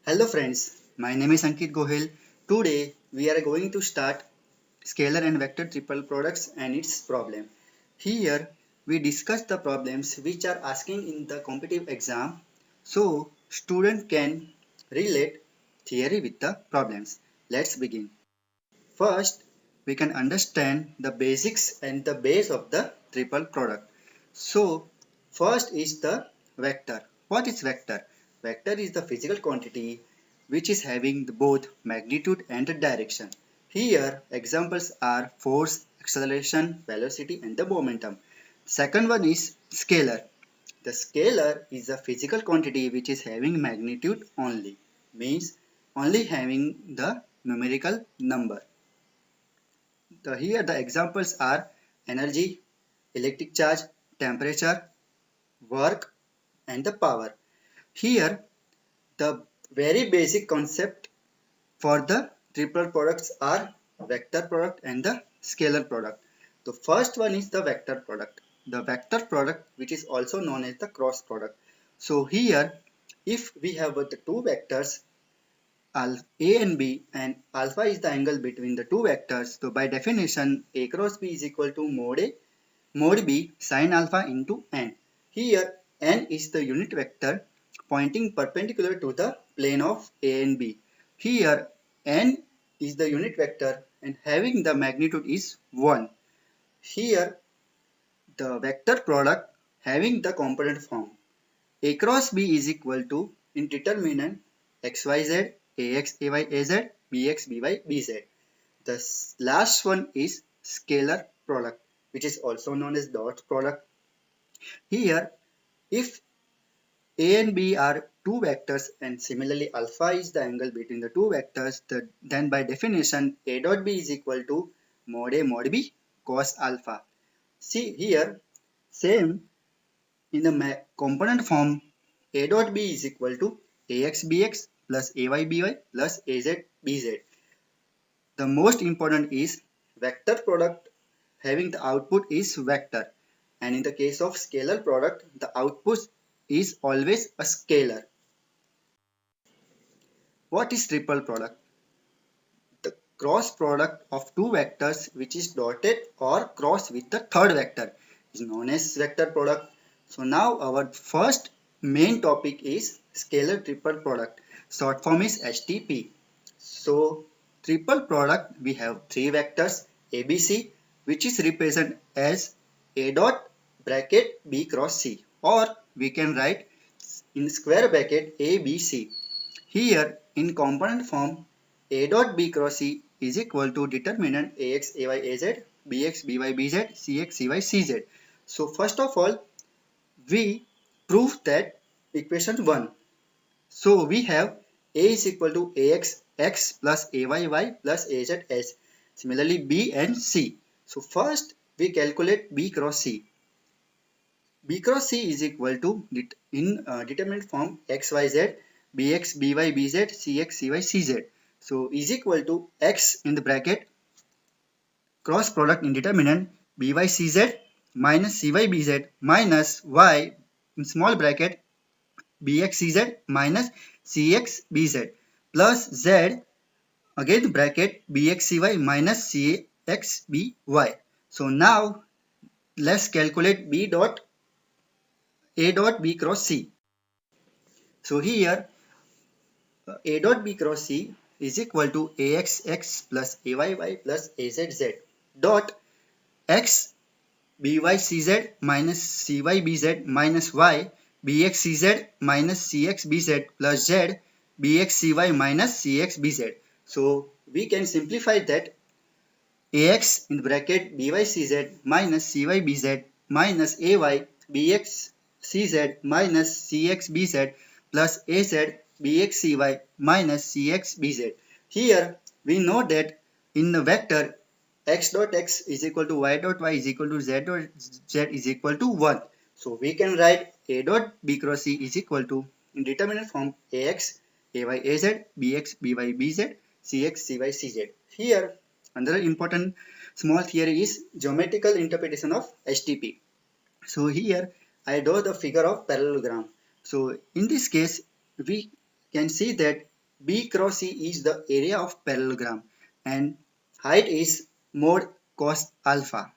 Hello friends, my name is Ankit Gohil. Today we are going to start scalar and vector triple products and its problem. Here we discuss the problems which are asking in the competitive exam so student can relate theory with the problems. Let's begin. First we can understand the basics and the base of the triple product. So first is the vector. What is vector? Vector is the physical quantity which is having both magnitude and direction. Here examples are force, acceleration, velocity and the momentum. Second one is scalar. The scalar is a physical quantity which is having magnitude only, means only having the numerical number. Here the examples are energy, electric charge, temperature, work and the power. Here the very basic concept for the triple products are vector product and the scalar product. The first one is the vector product. The vector product which is also known as the cross product. So here if we have the two vectors alpha a and b and alpha is the angle between the two vectors, so by definition a cross b is equal to mod a mod b sine alpha into n. Here n is the unit vector pointing perpendicular to the plane of a and b. Here n is the unit vector and having the magnitude is 1. Here the vector product having the component form a cross b is equal to in determinant xyz ax ay az bx by bz. The last one is scalar product which is also known as dot product. Here if a and b are two vectors and similarly alpha is the angle between the two vectors, then by definition a dot b is equal to mod a mod b cos alpha. See here same in the component form a dot b is equal to ax bx plus ay by plus az bz. The most important is vector product having the output is vector, and in the case of scalar product the output is always a scalar. What is triple product? The cross product of two vectors which is dotted or crossed with the third vector is known as vector product. So now our first main topic is scalar triple product. Short form is STP. So triple product we have three vectors ABC which is represented as A dot bracket B cross C, or we can write in square bracket ABC. Here in component form A dot B cross C is equal to determinant AX AY AZ BX BY BZ CX CY CZ. So first of all we prove that equation 1. So we have A is equal to AX x plus AY y plus AZ s. Similarly B and C. So first we calculate B cross C. B cross C is equal to in determinant form XYZ BX BY BZ CX CY CZ. So is equal to X in the bracket cross product in determinant BYCZ minus CYBZ minus Y in small bracket BXCZ minus CXBZ plus Z again bracket BXCY minus CXBY. So now let's calculate B dot A dot B cross C. So here A dot B cross C is equal to AXX plus AYY plus AZZ dot X BYCZ minus CYBZ minus Y BXCZ minus CXBZ plus Z BXCY minus CXBZ. So we can simplify that AX in bracket BYCZ minus CYBZ minus AY BXCZ minus CXBZ plus AZ BXCY minus CXBZ. Here we know that in the vector x dot x is equal to y dot y is equal to z dot z is equal to 1. So we can write A dot B cross C is equal to in determinant form AX AY AZ BX BY BZ CX CY CZ. Here another important small theory is geometrical interpretation of STP. So here I draw the figure of parallelogram. So in this case we can see that B cross C is the area of parallelogram and height is mod cos alpha.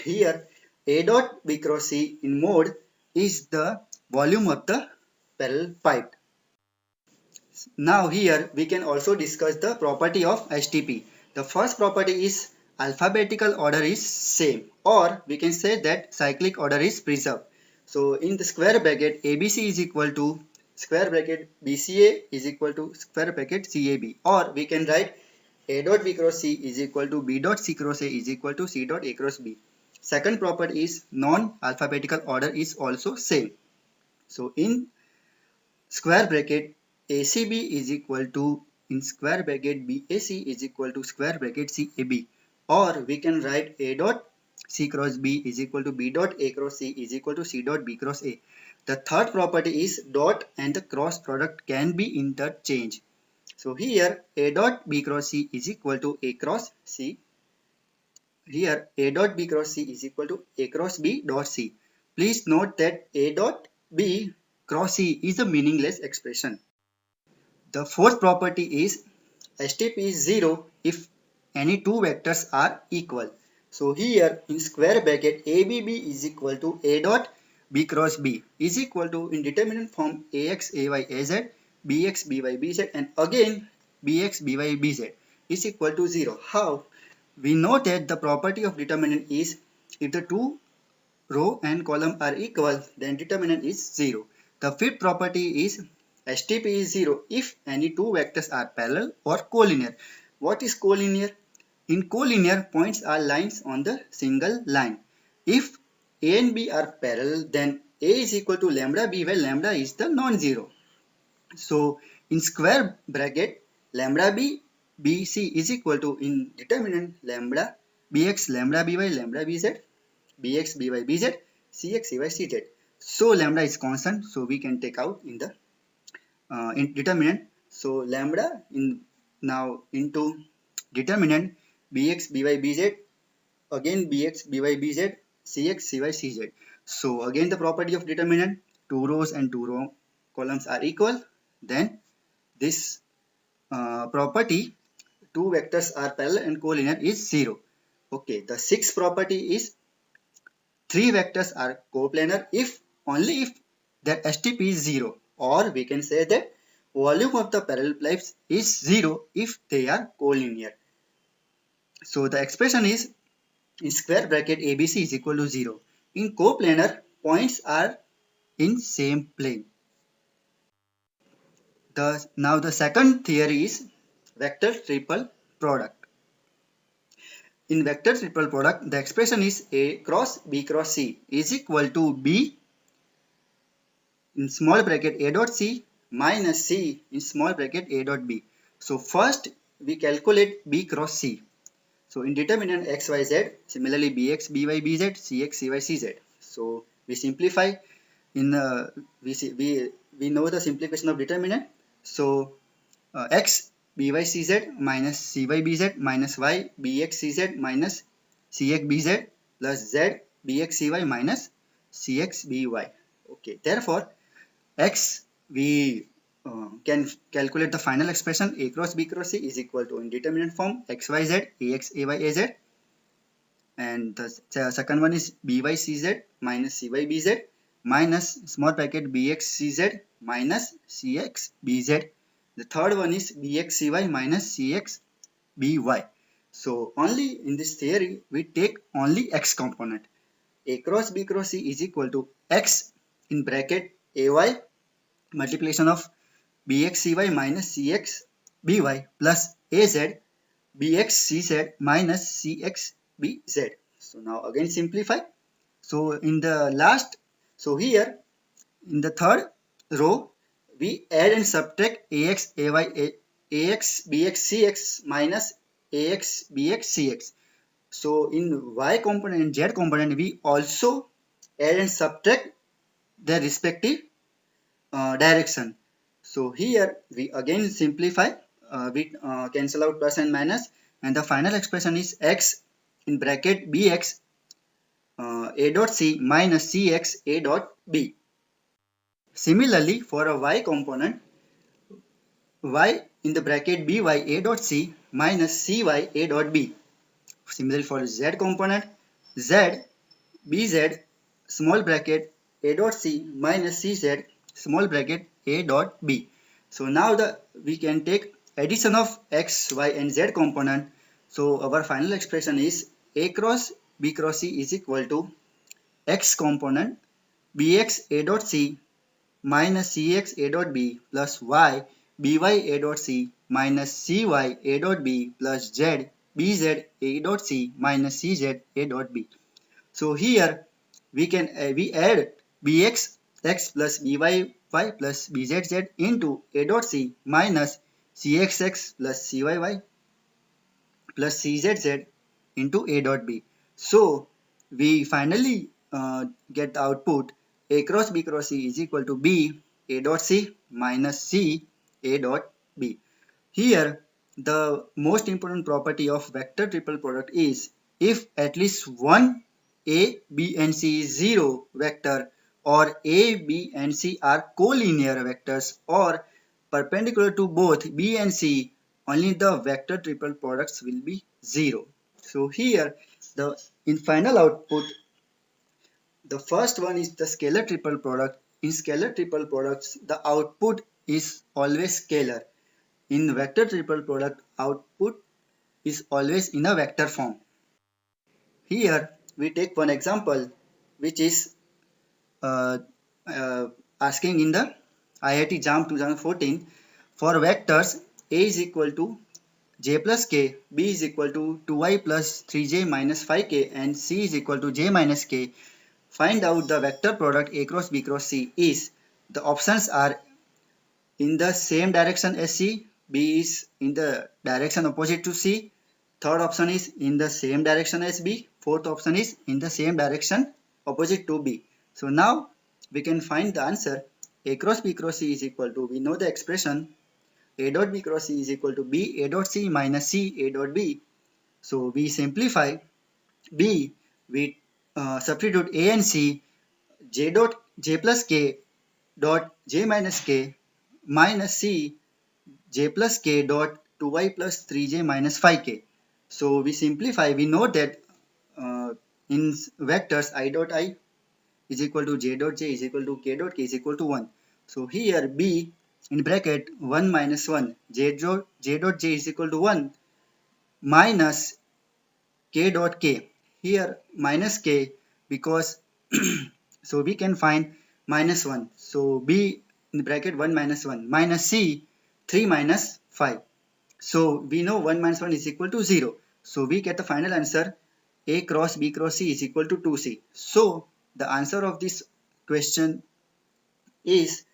Here A dot B cross C in mode is the volume of the parallel pipe. Now here we can also discuss the property of STP. The first property is alphabetical order is same, or we can say that cyclic order is preserved. So in the square bracket ABC is equal to square bracket BCA is equal to square bracket CAB, or we can write A dot B cross C is equal to B dot C cross A is equal to C dot A cross B. Second property is non-alphabetical order is also same. So in square bracket ACB is equal to in square bracket BAC is equal to square bracket CAB, or we can write A dot C cross B is equal to B dot A cross C is equal to C dot B cross A. The third property is dot and the cross product can be interchanged. So here A dot B cross C is equal to A cross C. Here A dot B cross C is equal to A cross B dot C. Please note that A dot B cross C is a meaningless expression. The fourth property is STP is 0 if any two vectors are equal. So here in square bracket ABB is equal to A dot B cross B is equal to in determinant form AX AY AZ BX BY BZ and again BX BY BZ is equal to 0. How? We know that the property of determinant is if the two row and column are equal, then determinant is 0. The fifth property is STP is 0 if any two vectors are parallel or collinear. What is collinear? In collinear, points are lines on the single line. If A and B are parallel, then A is equal to lambda B where lambda is the non-zero. So in square bracket, lambda B BC is equal to in determinant lambda BX lambda BY lambda BZ BX BY BZ CX CY CZ. So lambda is constant, so we can take out in the in determinant. So lambda in now into determinant BX BY BZ again BX BY BZ CX CY CZ. So again the property of determinant, two rows and two row columns are equal, then this property two vectors are parallel and collinear is 0. Okay, the sixth property is three vectors are coplanar if only if their STP is 0, or we can say that volume of the parallel pipes is 0 if they are collinear. So the expression is in square bracket ABC is equal to 0. In coplanar, points are in same plane. Now the second theory is vector triple product. In vector triple product, the expression is A cross B cross C is equal to B in small bracket A dot C minus C in small bracket A dot B. So first we calculate B cross C. So in determinant x, y, z, similarly bx, by, bz, cx, cy, cz. So we simplify in we know the simplification of determinant. So x by cz minus cy bz minus y bx cz minus cx bz plus z bx cy minus cx by. Okay, therefore x we can calculate the final expression A cross B cross C is equal to in determinant form xyz ax ay az, and the second one is by cz minus cy bz minus small bracket bx cz minus cx bz. The third one is bx cy minus cx by. So only in this theory we take only x component. A cross B cross C is equal to x in bracket ay multiplication of bx cy minus cx by plus az bx cz minus cx bz. So now again simplify. So in the last, so here in the third row we add and subtract ax ay ax bx cx minus ax bx cx. So in y component and z component we also add and subtract their respective direction. So here we again simplify, we cancel out plus and minus, and the final expression is x in bracket bx a dot c minus cx a dot b. Similarly, for a y component, y in the bracket by a dot c minus cy a dot b. Similarly for z component, z bz small bracket a dot c minus cz small bracket a dot b. So now we can take addition of x, y and z component. So our final expression is a cross b cross c is equal to x component bx a dot c minus cx a dot b plus y by a dot c minus cy a dot b plus z bz a dot c minus cz a dot b. So here we add bx x plus by y plus bzz into a dot c minus cxx plus cyy plus czz into a dot b. So we finally get the output a cross b cross c is equal to b a dot c minus c a dot b. Here the most important property of vector triple product is if at least one a, b and c is zero vector, or a, b and c are collinear vectors or perpendicular to both b and c, only the vector triple products will be zero. So here the in final output, the first one is the scalar triple product. In scalar triple products, the output is always scalar. In vector triple product, output is always in a vector form. Here we take one example which is uh, asking in the IIT JAM 2014 for vectors A is equal to j plus k, b is equal to 2y plus 3j minus 5k and c is equal to j minus k. Find out the vector product A cross B cross C is, the options are in the same direction as C, B is in the direction opposite to C, third option is in the same direction as B, fourth option is in the same direction opposite to B. So now we can find the answer. A cross B cross C is equal to, we know the expression A dot B cross C is equal to B A dot C minus C A dot B. So we simplify B, we substitute A and C, j dot j plus k dot j minus k minus c j plus k dot 2y plus 3j minus 5k. So we simplify, we know that in vectors I dot I is equal to j dot j is equal to k dot k is equal to 1. So here b in bracket 1 minus 1 j dot j is equal to 1 minus k dot k. Here minus k because so we can find minus 1. So b in bracket 1 minus 1 minus c 3 minus 5. So we know 1 minus 1 is equal to 0. So we get the final answer a cross b cross c is equal to 2c. So the answer of this question is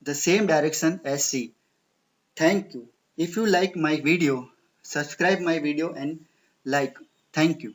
the same direction as c. Thank you. If you like my video, subscribe my video and like. Thank you.